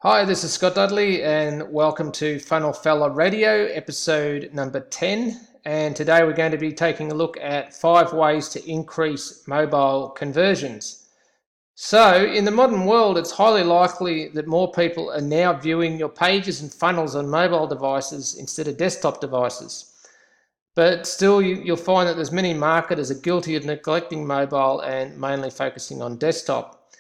Hi, this is Scott Dudley, and welcome to Funnel Fella Radio, episode number 10. And today we're going to be taking a look at 5 ways to increase mobile conversions. So, in the modern world, it's highly likely that more people are now viewing your pages and funnels on mobile devices instead of desktop devices. But still, you'll find that there's many marketers are guilty of neglecting mobile and mainly focusing on desktop.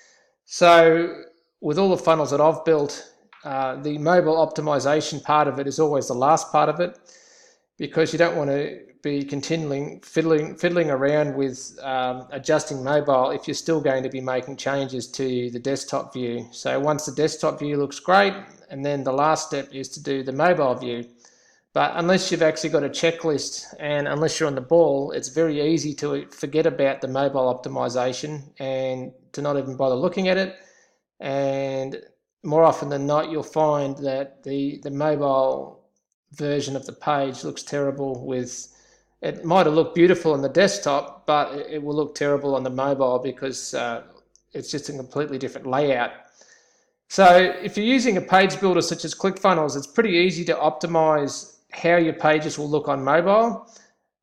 So, with all the funnels that I've built, the mobile optimization part of it is always the last part of it, because you don't want to be continually fiddling around with adjusting mobile if you're still going to be making changes to the desktop view. So once the desktop view looks great, and then the last step is to do the mobile view. But unless you've actually got a checklist and unless you're on the ball, it's very easy to forget about the mobile optimization and to not even bother looking at it. And more often than not, you'll find that the mobile version of the page looks terrible. It might have looked beautiful on the desktop, but it will look terrible on the mobile because it's just a completely different layout. So if you're using a page builder such as ClickFunnels, it's pretty easy to optimize how your pages will look on mobile.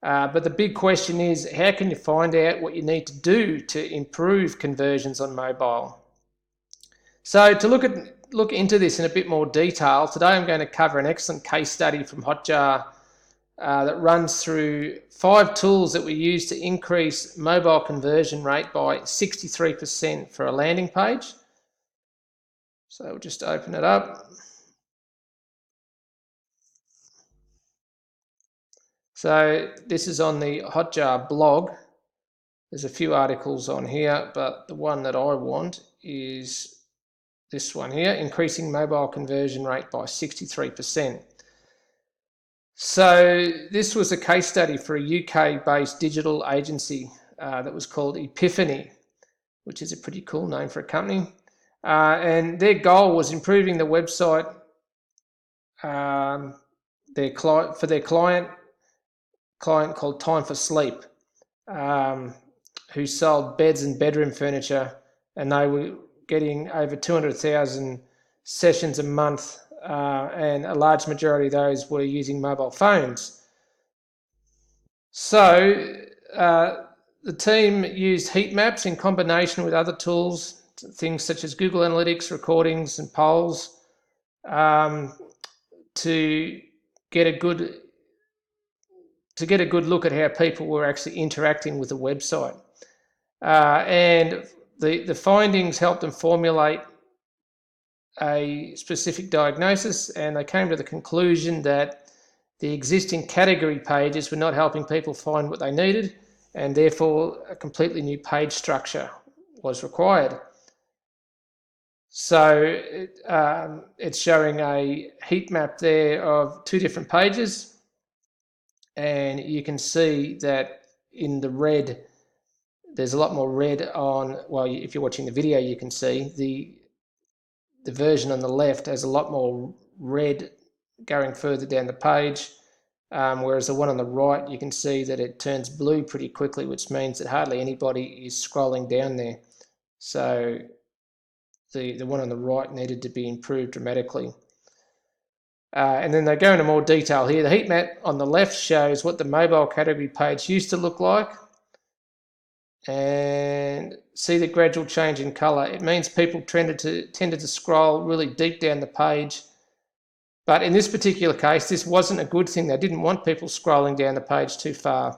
But the big question is, how can you find out what you need to do to improve conversions on mobile? So to look into this in a bit more detail, today I'm going to cover an excellent case study from Hotjar that runs through 5 tools that we use to increase mobile conversion rate by 63% for a landing page. So we'll just open it up. So this is on the Hotjar blog. There's a few articles on here, but the one that I want is this one here, increasing mobile conversion rate by 63%. So this was a case study for a UK-based digital agency that was called Epiphany, which is a pretty cool name for a company. And their goal was improving the website for their client called Time for Sleep, who sold beds and bedroom furniture, and they were getting over 200,000 sessions a month, and a large majority of those were using mobile phones. So the team used heat maps in combination with other tools, things such as Google Analytics, recordings and polls, to get a good look at how people were actually interacting with the website. And the findings helped them formulate a specific diagnosis, and they came to the conclusion that the existing category pages were not helping people find what they needed, and therefore a completely new page structure was required. So it's showing a heat map there of 2 different pages, and you can see that in the red, there's a lot more red on, well, if you're watching the video, you can see the version on the left has a lot more red going further down the page, whereas the one on the right, you can see that it turns blue pretty quickly, which means that hardly anybody is scrolling down there. So the one on the right needed to be improved dramatically. And then they go into more detail here. The heat map on the left shows what the mobile category page used to look like, and see the gradual change in colour. It means people tended to scroll really deep down the page. But in this particular case, this wasn't a good thing. They didn't want people scrolling down the page too far.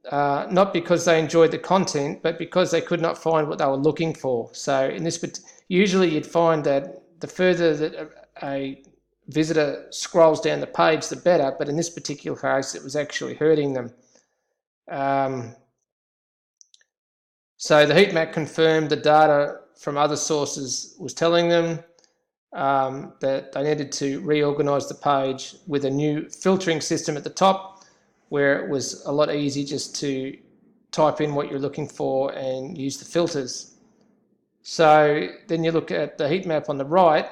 Not because they enjoyed the content, but because they could not find what they were looking for. So usually you'd find that the further that a visitor scrolls down the page, the better. But in this particular case, it was actually hurting them. So the heat map confirmed the data from other sources was telling them that they needed to reorganize the page with a new filtering system at the top, where it was a lot easier just to type in what you're looking for and use the filters. So then you look at the heat map on the right.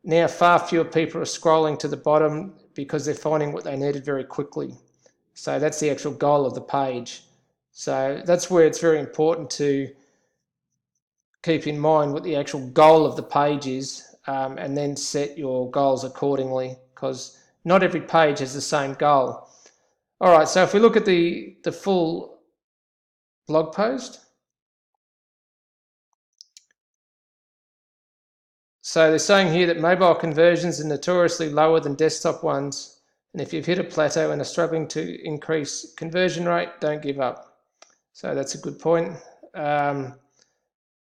Now far fewer people are scrolling to the bottom because they're finding what they needed very quickly. So that's the actual goal of the page. So that's where it's very important to keep in mind what the actual goal of the page is, and then set your goals accordingly, because not every page has the same goal. All right, so if we look at the full blog post. So they're saying here that mobile conversions are notoriously lower than desktop ones. And if you've hit a plateau and are struggling to increase conversion rate, don't give up. So that's a good point.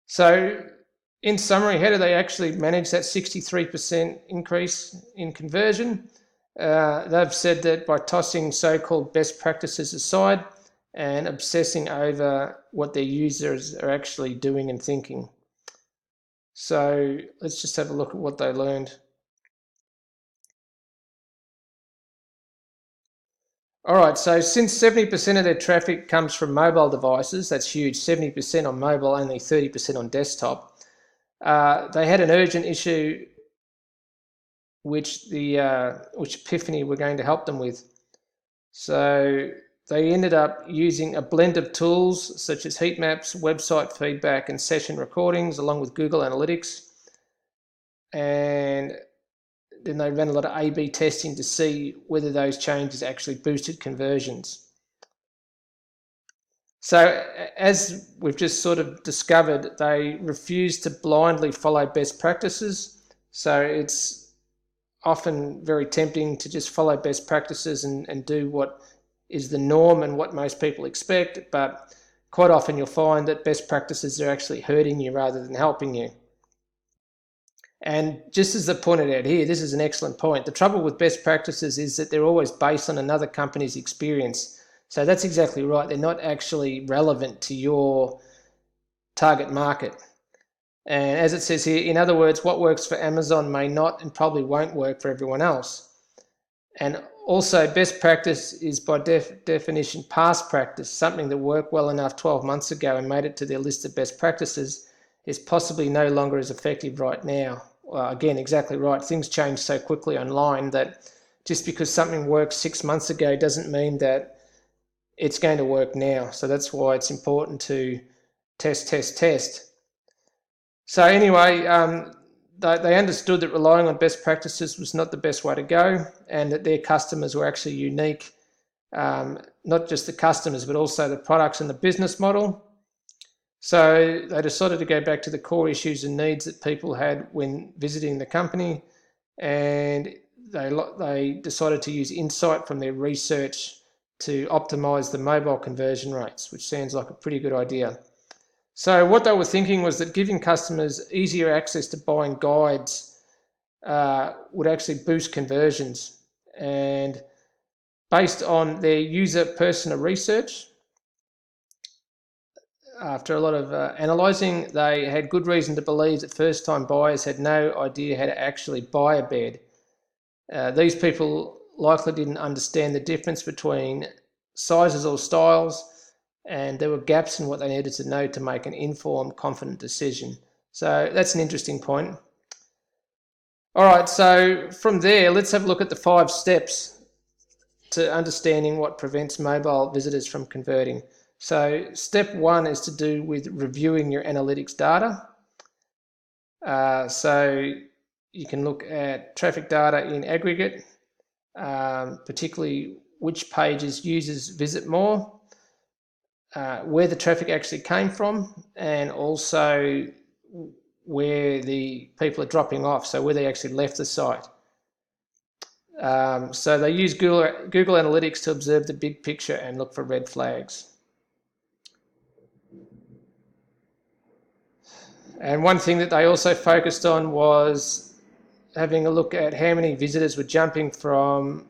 So in summary, how do they actually manage that 63% increase in conversion? They've said that by tossing so-called best practices aside and obsessing over what their users are actually doing and thinking. So let's just have a look at what they learned. All right, so since 70% of their traffic comes from mobile devices, that's huge, 70% on mobile, only 30% on desktop. They had an urgent issue which Epiphany were going to help them with. So they ended up using a blend of tools such as heat maps, website feedback, and session recordings, along with Google Analytics. And then they ran a lot of A/B testing to see whether those changes actually boosted conversions. So as we've just sort of discovered, they refuse to blindly follow best practices. So it's often very tempting to just follow best practices and do what is the norm and what most people expect, but quite often you'll find that best practices are actually hurting you rather than helping you. And just as they pointed out here, this is an excellent point. The trouble with best practices is that they're always based on another company's experience. So that's exactly right. They're not actually relevant to your target market. And as it says here, in other words, what works for Amazon may not and probably won't work for everyone else. And also, best practice is by definition past practice. Something that worked well enough 12 months ago and made it to their list of best practices is possibly no longer as effective right now. Well, again, exactly right. Things change so quickly online that just because something worked 6 months ago doesn't mean that it's going to work now. So that's why it's important to test. So anyway, they understood that relying on best practices was not the best way to go, and that their customers were actually unique, not just the customers, but also the products and the business model. So they decided to go back to the core issues and needs that people had when visiting the company, and they decided to use insight from their research to optimize the mobile conversion rates, which sounds like a pretty good idea. So what they were thinking was that giving customers easier access to buying guides would actually boost conversions. And based on their user persona research, after a lot of analysing, they had good reason to believe that first-time buyers had no idea how to actually buy a bed. These people likely didn't understand the difference between sizes or styles, and there were gaps in what they needed to know to make an informed, confident decision. So that's an interesting point. All right, so from there, let's have a look at the 5 steps to understanding what prevents mobile visitors from converting. So step 1 is to do with reviewing your analytics data. So you can look at traffic data in aggregate, particularly which pages users visit more, where the traffic actually came from, and also where the people are dropping off, so where they actually left the site. So they use Google Analytics to observe the big picture and look for red flags. And one thing that they also focused on was having a look at how many visitors were jumping from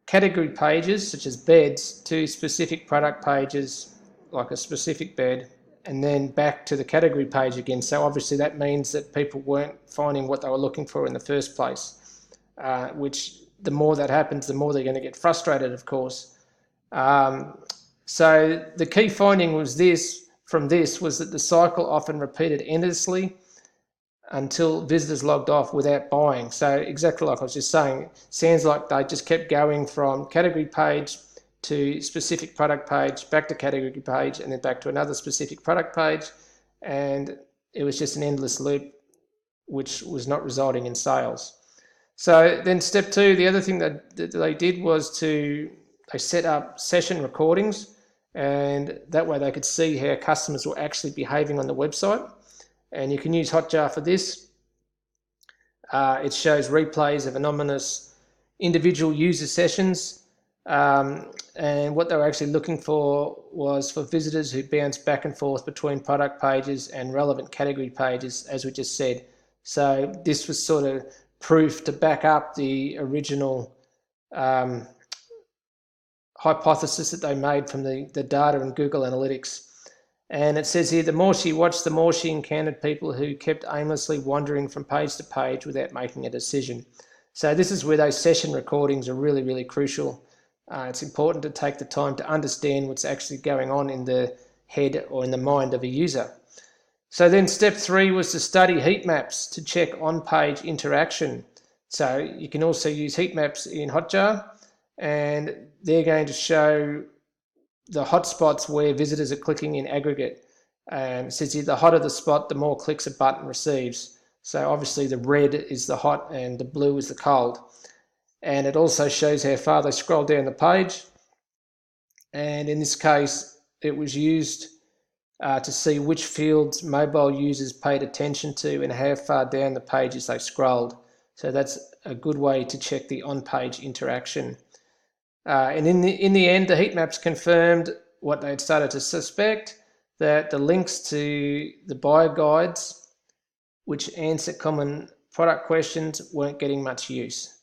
category pages, such as beds, to specific product pages, like a specific bed, and then back to the category page again. So obviously that means that people weren't finding what they were looking for in the first place, which the more that happens, the more they're going to get frustrated, of course. So the key finding was was that the cycle often repeated endlessly until visitors logged off without buying. So exactly like I was just saying, sounds like they just kept going from category page to specific product page, back to category page, and then back to another specific product page. And it was just an endless loop which was not resulting in sales. So then step 2, the other thing that they did was they set up session recordings, and that way they could see how customers were actually behaving on the website. And you can use Hotjar for this. It shows replays of anonymous individual user sessions, and what they were actually looking for was for visitors who bounce back and forth between product pages and relevant category pages, as we just said. So this was sort of proof to back up the original hypothesis that they made from the data in Google Analytics. And it says here, the more she watched, the more she encountered people who kept aimlessly wandering from page to page without making a decision. So this is where those session recordings are really, really crucial. It's important to take the time to understand what's actually going on in the head or in the mind of a user. So then step 3 was to study heat maps to check on-page interaction. So you can also use heat maps in Hotjar, and they're going to show the hotspots where visitors are clicking in aggregate. It says here, the hotter the spot, the more clicks a button receives. So obviously the red is the hot and the blue is the cold. And it also shows how far they scroll down the page. And in this case, it was used to see which fields mobile users paid attention to and how far down the pages they scrolled. So that's a good way to check the on-page interaction. And in the end, the heat maps confirmed what they'd started to suspect, that the links to the buyer guides, which answer common product questions, weren't getting much use.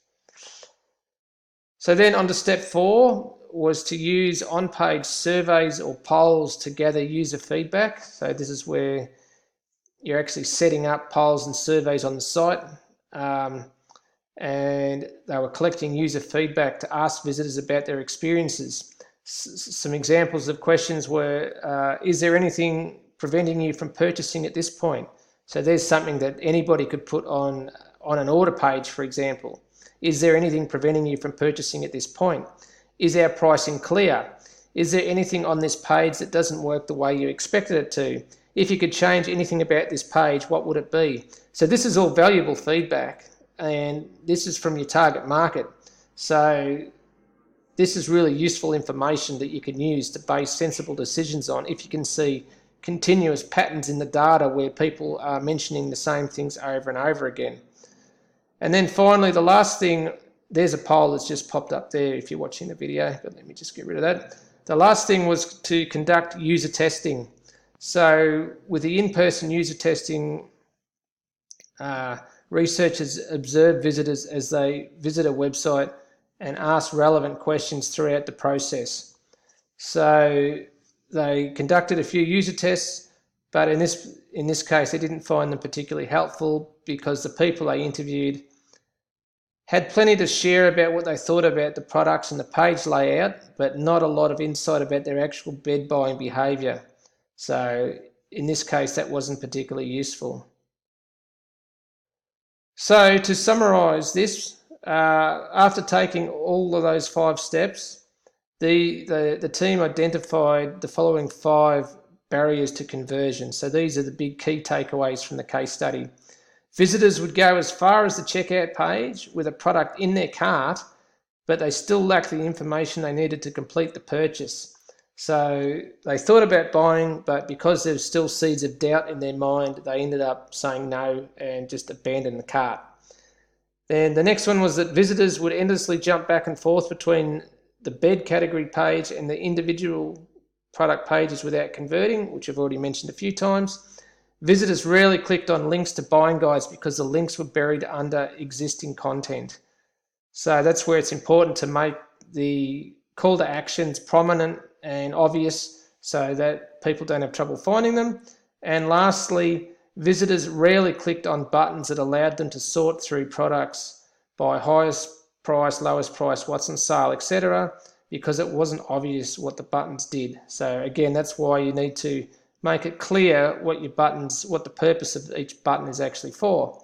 So then on to step 4 was to use on-page surveys or polls to gather user feedback. So this is where you're actually setting up polls and surveys on the site. And they were collecting user feedback to ask visitors about their experiences. Some examples of questions were, is there anything preventing you from purchasing at this point? So there's something that anybody could put on an order page, for example. Is there anything preventing you from purchasing at this point? Is our pricing clear? Is there anything on this page that doesn't work the way you expected it to? If you could change anything about this page, what would it be? So this is all valuable feedback, and this is from your target market. So this is really useful information that you can use to base sensible decisions on if you can see continuous patterns in the data where people are mentioning the same things over and over again. And then finally, the last thing, there's a poll that's just popped up there if you're watching the video, but let me just get rid of that. The last thing was to conduct user testing. So with the in-person user testing, researchers observe visitors as they visit a website and ask relevant questions throughout the process. So they conducted a few user tests, but in this case, they didn't find them particularly helpful because the people they interviewed had plenty to share about what they thought about the products and the page layout, but not a lot of insight about their actual bed buying behaviour. So in this case, that wasn't particularly useful. So to summarise this, after taking all of those 5 steps, the team identified the following 5 barriers to conversion. So these are the big key takeaways from the case study. Visitors would go as far as the checkout page with a product in their cart, but they still lacked the information they needed to complete the purchase. So they thought about buying, but because there's still seeds of doubt in their mind, they ended up saying no and just abandoned the cart. Then the next one was that visitors would endlessly jump back and forth between the bed category page and the individual product pages without converting, which I've already mentioned a few times. Visitors rarely clicked on links to buying guides because the links were buried under existing content. So that's where it's important to make the call to actions prominent and obvious so that people don't have trouble finding them. And lastly, visitors rarely clicked on buttons that allowed them to sort through products by highest price, lowest price, what's on sale, etc., because it wasn't obvious what the buttons did. So again, that's why you need to make it clear what the purpose of each button is actually for.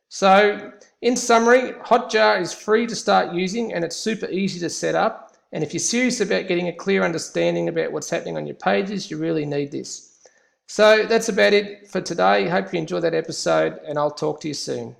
So in summary, Hotjar is free to start using and it's super easy to set up. And if you're serious about getting a clear understanding about what's happening on your pages, you really need this. So that's about it for today. Hope you enjoyed that episode, and I'll talk to you soon.